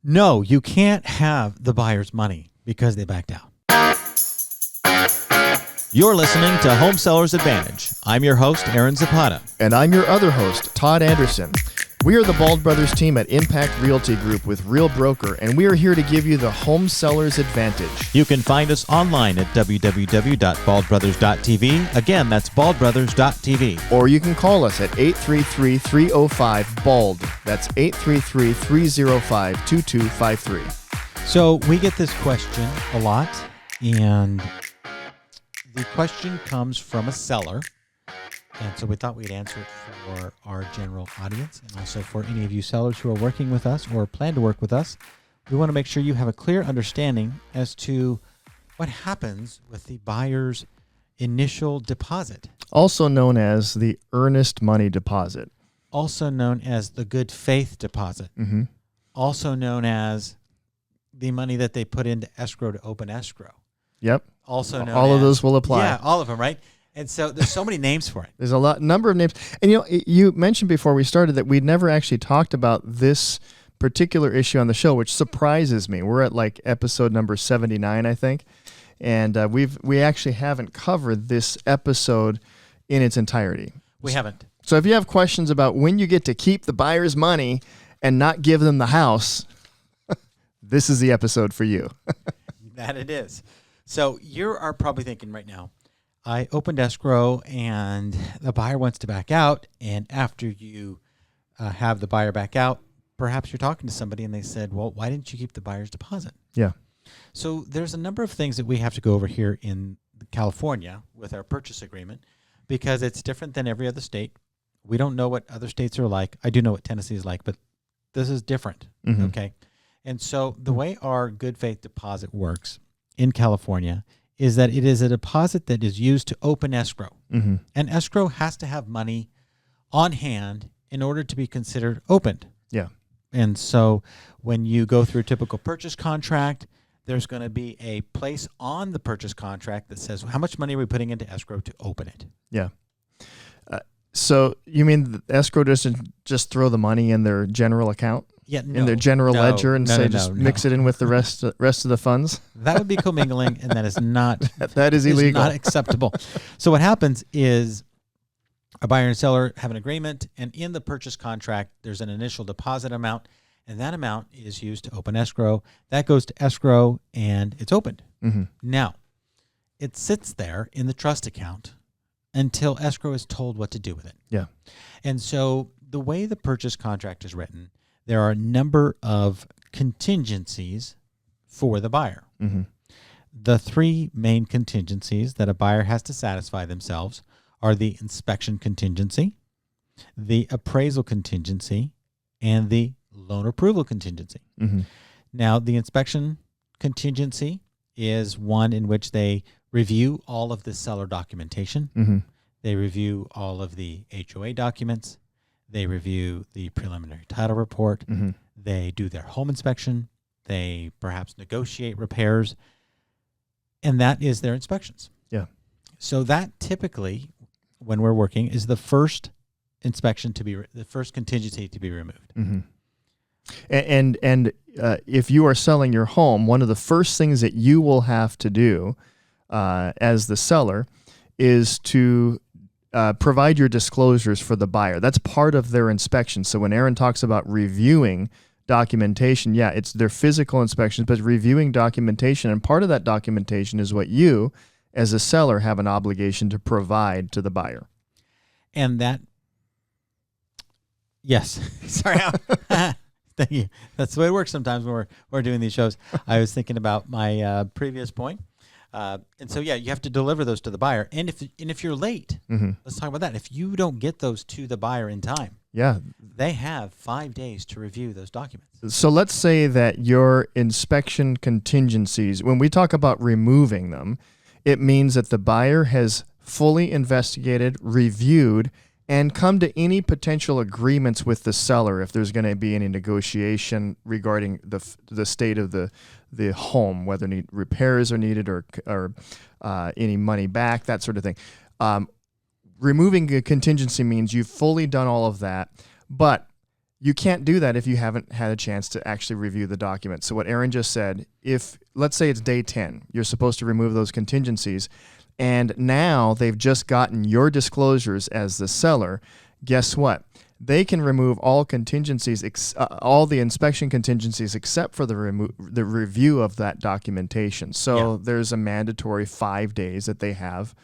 No, you can't have the buyer's money because they backed out. You're listening to Home Sellers Advantage. I'm your host, Aaron Zapata. And I'm your other host, Todd Anderson. We are the Bald Brothers team at Impact Realty Group with Real Broker, and we are here to give you the Home Sellers Advantage. You can find us online at www.baldbrothers.tv. Again, that's baldbrothers.tv. Or you can call us at 833-305-BALD. That's 833-305-2253. So we get this question a lot, and the question comes from a seller. And so we thought we'd answer it for our general audience and also for any of you sellers who are working with us or plan to work with us. We want to make sure you have a clear understanding as to what happens with the buyer's initial deposit. Also known as the earnest money deposit. Also known as the good faith deposit. Mm-hmm. Also known as the money that they put into escrow to open escrow. Yep. Also known all as, of those will apply. Yeah, all of them, right? And so there's so many names for it. There's a number of names. And you mentioned before we started that we'd never actually talked about this particular issue on the show, which surprises me. We're at like episode number 79, I think. And we actually haven't covered this episode in its entirety. We haven't. So if you have questions about when you get to keep the buyer's money and not give them the house, this is the episode for you. That it is. So you are probably thinking right now, I opened escrow and the buyer wants to back out. And after you have the buyer back out, perhaps you're talking to somebody and they said, well, why didn't you keep the buyer's deposit? Yeah. So there's a number of things that we have to go over here in California with our purchase agreement because it's different than every other state. We don't know what other states are like. I do know what Tennessee is like, but this is different. Mm-hmm. Okay. And so the way our good faith deposit works in California is that it is a deposit that is used to open escrow. Mm-hmm. And escrow has to have money on hand in order to be considered opened. Yeah. And so when you go through a typical purchase contract, there's going to be a place on the purchase contract that says, how much money are we putting into escrow to open it? Yeah. So you mean the escrow doesn't just throw the money in their general account? Yeah, in their general ledger and mix it in with the rest of the funds? That would be commingling, and that is not that is illegal. Not acceptable. So what happens is a buyer and seller have an agreement, and in the purchase contract, there's an initial deposit amount, and that amount is used to open escrow. That goes to escrow, and it's opened. Mm-hmm. Now, it sits there in the trust account until escrow is told what to do with it. Yeah. And so the way the purchase contract is written, there are a number of contingencies for the buyer. Mm-hmm. The three main contingencies that a buyer has to satisfy themselves are the inspection contingency, the appraisal contingency, and the loan approval contingency. Mm-hmm. Now, the inspection contingency is one in which they review all of the seller documentation. Mm-hmm. They review all of the HOA documents. They review the preliminary title report. Mm-hmm. They do their home inspection. They perhaps negotiate repairs. And that is their inspections. Yeah. So that typically, when we're working, is the first inspection to be, the first contingency to be removed. Mm-hmm. And if you are selling your home, one of the first things that you will have to do as the seller is to provide your disclosures for the buyer. That's part of their inspection. So when Aaron talks about reviewing documentation, yeah, it's their physical inspections, but reviewing documentation. And part of that documentation is what you, as a seller, have an obligation to provide to the buyer. And that, yes. Sorry. Thank you. That's the way it works sometimes when we're doing these shows. I was thinking about my previous point. And so, yeah, you have to deliver those to the buyer. And if you're late, Mm-hmm. let's talk about that. If you don't get those to the buyer in time, yeah, they have 5 days to review those documents. So let's say that your inspection contingencies, when we talk about removing them, it means that the buyer has fully investigated, reviewed, and come to any potential agreements with the seller if there's going to be any negotiation regarding the state of the home, whether repairs are needed or any money back, that sort of thing. Removing a contingency means you've fully done all of that, but You can't do that if you haven't had a chance to actually review the document. So what Aaron just said, if let's say it's day 10, you're supposed to remove those contingencies, and now they've just gotten your disclosures as the seller, guess what? They can remove all contingencies, all the inspection contingencies, except for the review of that documentation. So there's a mandatory 5 days that they have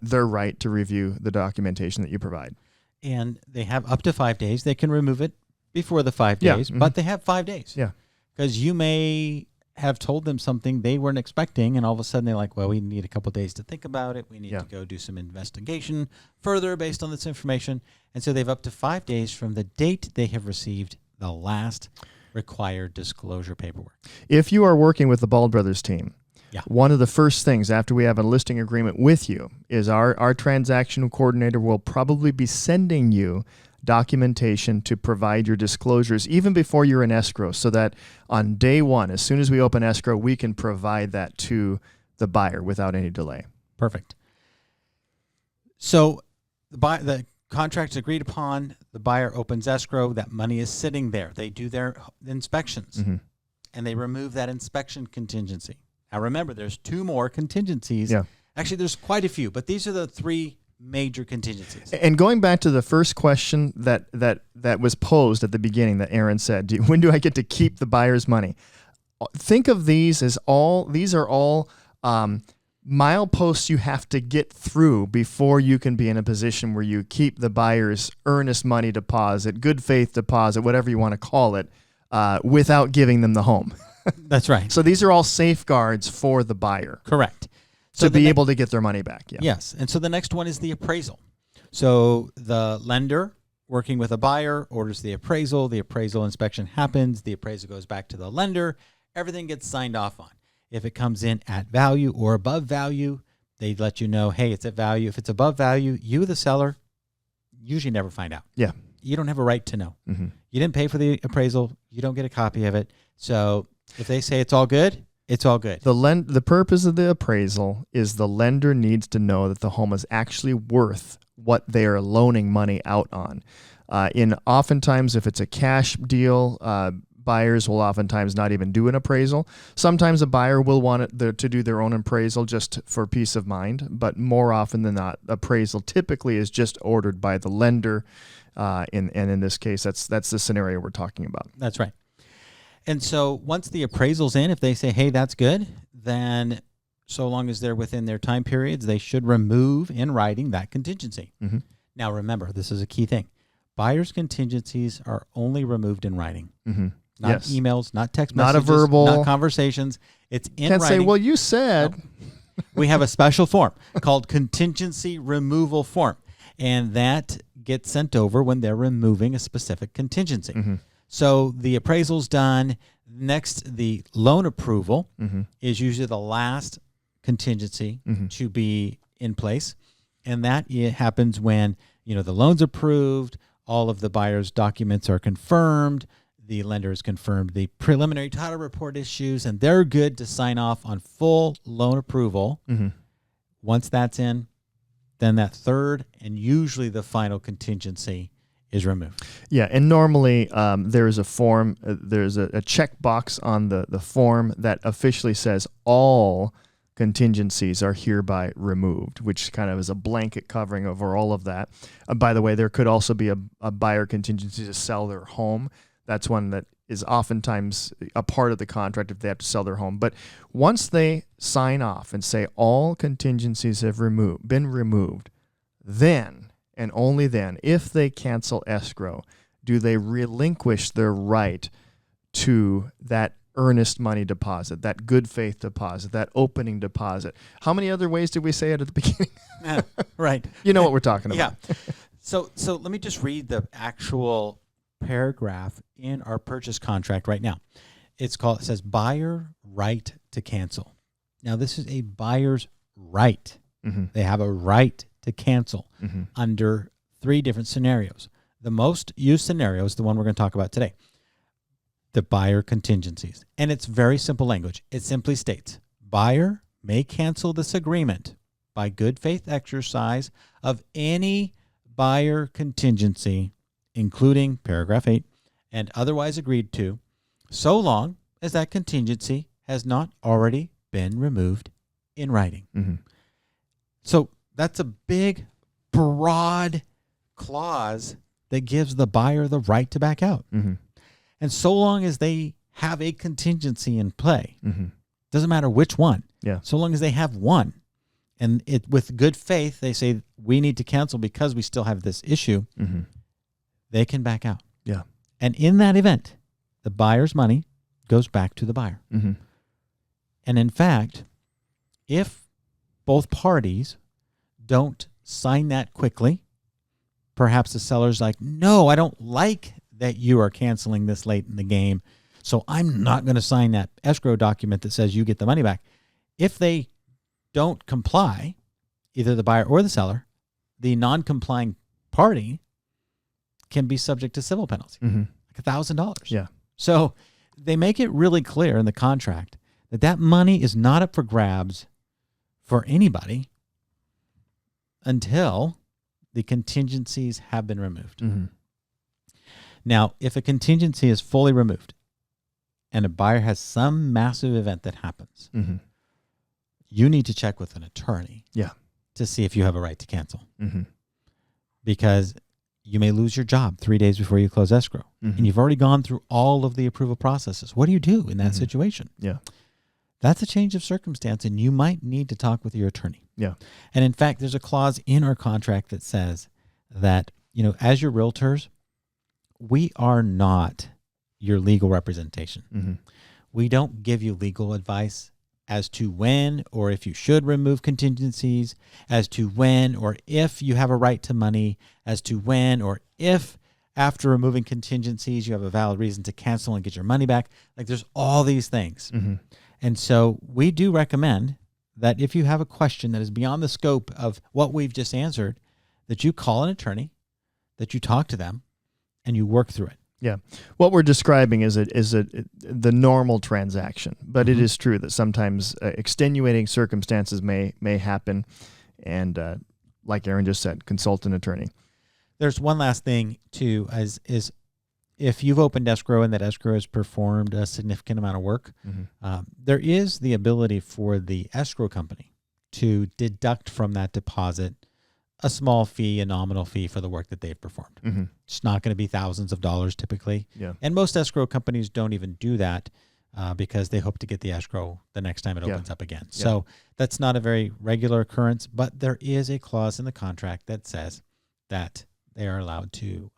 their right to review the documentation that you provide. And they have up to 5 days. They can remove it before the 5 days, but they have 5 days. Yeah. Because you may have told them something they weren't expecting, and all of a sudden they're like, well, we need a couple days to think about it. We need to go do some investigation further based on this information. And so they have up to 5 days from the date they have received the last required disclosure paperwork. If you are working with the Bald Brothers team, one of the first things after we have a listing agreement with you is our transaction coordinator will probably be sending you documentation to provide your disclosures even before you're in escrow, so that on day one, as soon as we open escrow, we can provide that to the buyer without any delay. Perfect. So the contract is agreed upon, the buyer opens escrow, that money is sitting there. They do their inspections, and they remove that inspection contingency. Now remember, there's 2 more contingencies. Actually, there's quite a few, but these are the 3 major contingencies. And going back to the first question that was posed at the beginning that Aaron said, when do I get to keep the buyer's money? Think of these as these are all mileposts you have to get through before you can be in a position where you keep the buyer's earnest money deposit, good faith deposit, whatever you want to call it, without giving them the home. That's right. So these are all safeguards for the buyer. Correct. To be able to get their money back. Yes. And so the next one is the appraisal. So the lender working with a buyer orders the appraisal inspection happens, the appraisal goes back to the lender, everything gets signed off on. If it comes in at value or above value, they let you know, hey, it's at value. If it's above value, you, the seller, usually never find out. Yeah. You don't have a right to know. You didn't pay for the appraisal. You don't get a copy of it. So if they say it's all good, it's all good. The purpose of the appraisal is the lender needs to know that the home is actually worth what they are loaning money out on. Oftentimes, if it's a cash deal, buyers will oftentimes not even do an appraisal. Sometimes a buyer will want to do their own appraisal just for peace of mind, but more often than not, appraisal typically is just ordered by the lender. And in this case, that's the scenario we're talking about. That's right. And so once the appraisal's in, if they say, hey, that's good, then so long as they're within their time periods, they should remove in writing that contingency. Now, remember, this is a key thing. Buyer's contingencies are only removed in writing. Not emails, not text messages, not a verbal, not conversations. It's in Can't writing. say, well, you said. No. We have a special form called contingency removal form, and that gets sent over when they're removing a specific contingency. So the appraisal's done. Next, the loan approval is usually the last contingency to be in place. And that happens when, the loan's approved, all of the buyer's documents are confirmed, the lender has confirmed the preliminary title report issues, and they're good to sign off on full loan approval. Once that's in, then that third and usually the final contingency is removed. Yeah, and normally there's a form, there's a check box on the form that officially says all contingencies are hereby removed, which kind of is a blanket covering over all of that. By the way, there could also be a buyer contingency to sell their home. That's one that is oftentimes a part of the contract if they have to sell their home. But once they sign off and say all contingencies have been removed, then and only then, if they cancel escrow, do they relinquish their right to that earnest money deposit, that good faith deposit, that opening deposit. How many other ways did we say it at the beginning? Right. You know what we're talking about. Yeah. So let me just read the actual paragraph in our purchase contract right now. It says buyer right to cancel. Now, this is a buyer's right. They have a right to cancel under 3 different scenarios. The most used scenario is the one we're going to talk about today, the buyer contingencies. And it's very simple language. It simply states, buyer may cancel this agreement by good faith exercise of any buyer contingency including paragraph 8, and otherwise agreed to, so long as that contingency has not already been removed in writing. Mm-hmm. So that's a big, broad clause that gives the buyer the right to back out. Mm-hmm. And so long as they have a contingency in play, Mm-hmm. doesn't matter which one, Yeah. so long as they have one, and it with good faith, they say, we need to cancel because we still have this issue, Mm-hmm. they can back out. Yeah. And in that event, the buyer's money goes back to the buyer. Mm-hmm. And in fact, if both parties don't sign that quickly, perhaps the seller's like, no, I don't like that you are canceling this late in the game, so I'm not going to sign that escrow document that says you get the money back. If they don't comply, either the buyer or the seller, the non-complying party can be subject to civil penalty, Mm-hmm. like $1,000. Yeah. So they make it really clear in the contract that that money is not up for grabs for anybody until the contingencies have been removed. Mm-hmm. Now, if a contingency is fully removed and a buyer has some massive event that happens, Mm-hmm. you need to check with an attorney Yeah. to see if you have a right to cancel, Mm-hmm. because you may lose your job 3 days before you close escrow. Mm-hmm. And you've already gone through all of the approval processes. What do you do in that Mhm. situation? Yeah. That's a change of circumstance, and you might need to talk with your attorney. Yeah. And in fact, there's a clause in our contract that says that, as your realtors, we are not your legal representation. Mm-hmm. We don't give you legal advice as to when or if you should remove contingencies, as to when or if you have a right to money, as to when or if after removing contingencies you have a valid reason to cancel and get your money back. Like, there's all these things. Mm-hmm. And so we do recommend that if you have a question that is beyond the scope of what we've just answered, that you call an attorney, that you talk to them, and you work through it. Yeah. What we're describing is the normal transaction, but it is true that sometimes extenuating circumstances may happen, and like Aaron just said, consult an attorney. There's one last thing too, is if you've opened escrow and that escrow has performed a significant amount of work, Mm-hmm. there is the ability for the escrow company to deduct from that deposit a small fee, a nominal fee for the work that they've performed. Mm-hmm. It's not going to be thousands of dollars typically. Yeah. And most escrow companies don't even do that because they hope to get the escrow the next time it opens up again. Yeah. So that's not a very regular occurrence, but there is a clause in the contract that says that they are allowed to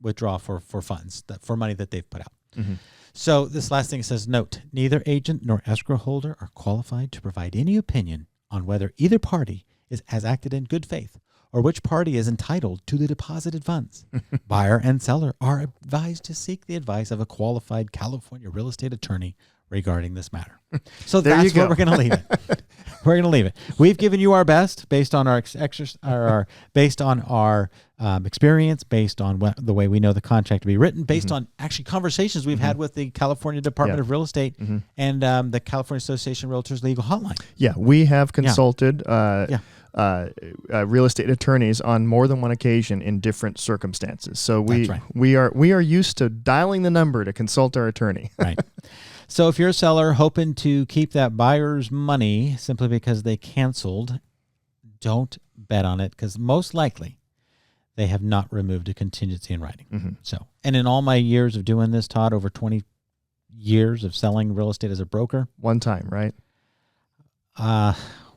withdraw for funds, for money that they've put out. Mm-hmm. So this last thing says, note, neither agent nor escrow holder are qualified to provide any opinion on whether either party has acted in good faith or which party is entitled to the deposited funds. Buyer and seller are advised to seek the advice of a qualified California real estate attorney regarding this matter. So There that's you where go. we're going to leave it. We're going to leave it. We've given you our best based on our based on our experience, based on the way we know the contract to be written, based on actually conversations we've had with the California Department Yeah. of Real Estate and the California Association of Realtors Legal Hotline. Yeah, we have consulted real estate attorneys on more than one occasion in different circumstances. So That's right. we are used to dialing the number to consult our attorney. Right. So if you're a seller hoping to keep that buyer's money simply because they canceled, don't bet on it, because most likely they have not removed a contingency in writing. Mm-hmm. So, and in all my years of doing this, Todd, over 20 years of selling real estate as a broker, One time, right?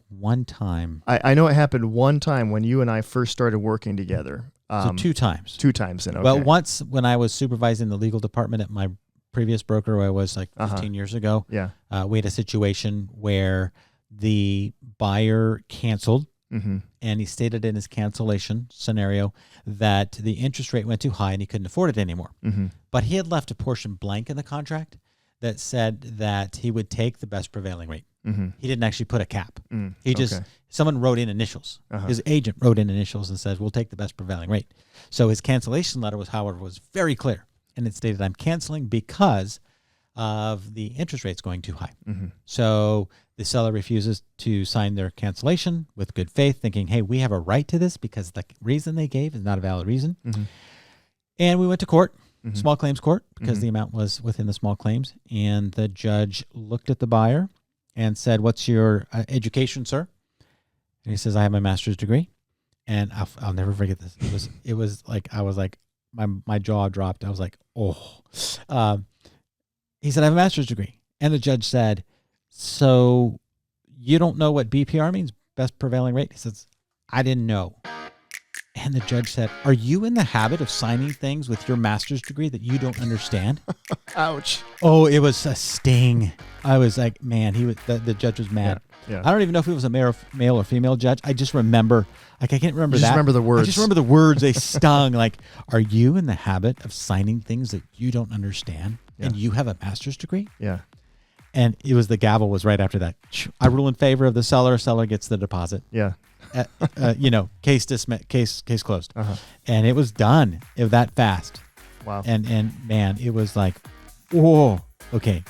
one time, I know it happened one time when you and I first started working together. so 2 times. 2 times then, okay. Well, once when I was supervising the legal department at my previous broker, where I was like 15 Uh-huh. years ago, Yeah. we had a situation where the buyer canceled, Mm-hmm. and he stated in his cancellation scenario that the interest rate went too high and he couldn't afford it anymore. Mm-hmm. But he had left a portion blank in the contract that said that he would take the best prevailing rate. Mm-hmm. He didn't actually put a cap. Mm, He just, okay. someone wrote in initials. Uh-huh. His agent wrote in initials and said, we'll take the best prevailing rate. So his cancellation letter was very clear. And it stated, I'm canceling because of the interest rates going too high. Mm-hmm. So the seller refuses to sign their cancellation with good faith, thinking, hey, we have a right to this because the reason they gave is not a valid reason. Mm-hmm. And we went to court, Mhm. small claims court, because Mhm. the amount was within the small claims. And the judge looked at the buyer and said, "What's your education, sir?" And he says, "I have my master's degree." And I'll never forget this. It was like, I was like, my jaw dropped. I was like, oh. He said, "I have a master's degree." And the judge said, "So you don't know what BPR means, best prevailing rate?" He says, "I didn't know." And the judge said, "Are you in the habit of signing things with your master's degree that you don't understand?" Ouch. Oh, it was a sting. I was like, man, the judge was mad. Yeah. I don't even know if it was a male or female judge. I just remember, like, I can't remember You that. just remember the words. I just remember the words. They stung. Like, are you in the habit of signing things that you don't understand? Yeah. And you have a master's degree? Yeah. And it was, the gavel was right after that. I rule in favor of the seller. Seller gets the deposit. Yeah. Case dismissed. Case closed. Uh-huh. And it was done. It was that fast. Wow. And man, it was like, whoa, okay.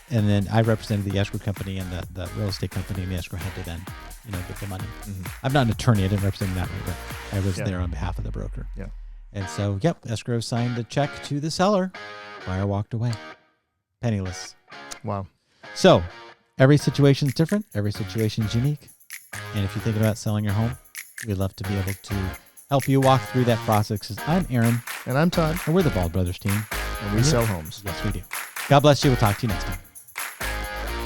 And then I represented the escrow company and the real estate company, and the escrow had to then, get the money. Mhm. I'm not an attorney. I didn't represent them that way, but I was Yeah. there on behalf of the broker. Yeah. And so, escrow signed the check to the seller. Buyer walked away, penniless. Wow. So every situation is different. Every situation is unique. And if you're thinking about selling your home, we'd love to be able to help you walk through that process. I'm Aaron, And I'm Todd, and we're the Bald Brothers team. and we sell homes. Yes, we do. God bless you. We'll talk to you next time.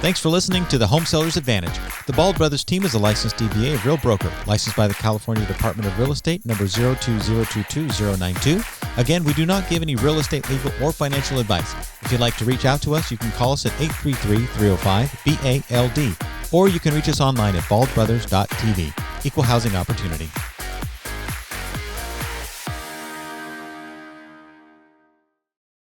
Thanks for listening to the Home Seller's Advantage. The Bald Brothers team is a licensed DBA of Real Broker, licensed by the California Department of Real Estate, number 02022-092. Again, we do not give any real estate, legal, or financial advice. If you'd like to reach out to us, you can call us at 833-305-BALD, or you can reach us online at baldbrothers.tv. Equal housing opportunity.